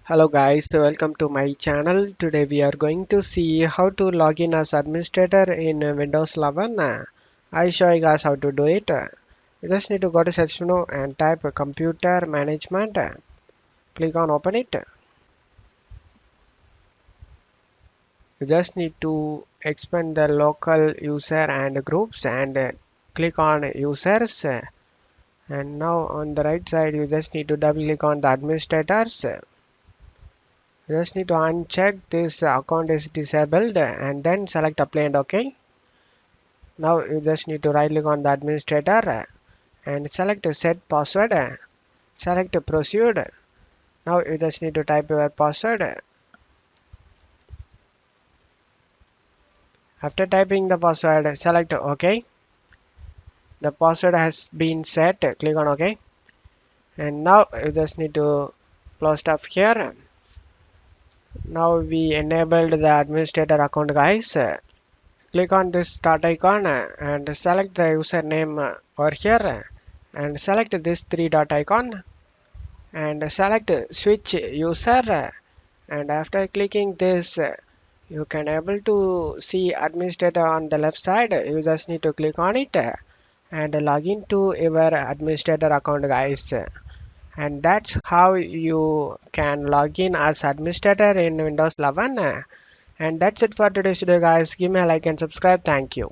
Hello guys, welcome to my channel. Today we are going to see how to log in as administrator in Windows 11. I show you guys how to do it. You just need to go to search menu and type computer management. Click on open it. You just need to expand the local user and groups and click on users. And now on the right side you just need to double click on the administrators. You just need to uncheck this account is disabled and then select apply and OK. Now you just need to right click on the administrator and select set password. Select proceed. Now you just need to type your password. After typing the password, select OK. The password has been set. Click on OK. And now you just need to close stuff here. Now we enabled the administrator account, guys. Click on this start icon and select the username over here and select this three dot icon and select switch user, and after clicking this you can able to see administrator on the left side. You just need to click on it and log into your administrator account, guys. And that's how you can log in as administrator in Windows 11. And that's it for today's video, guys. Give me a like and subscribe. Thank you.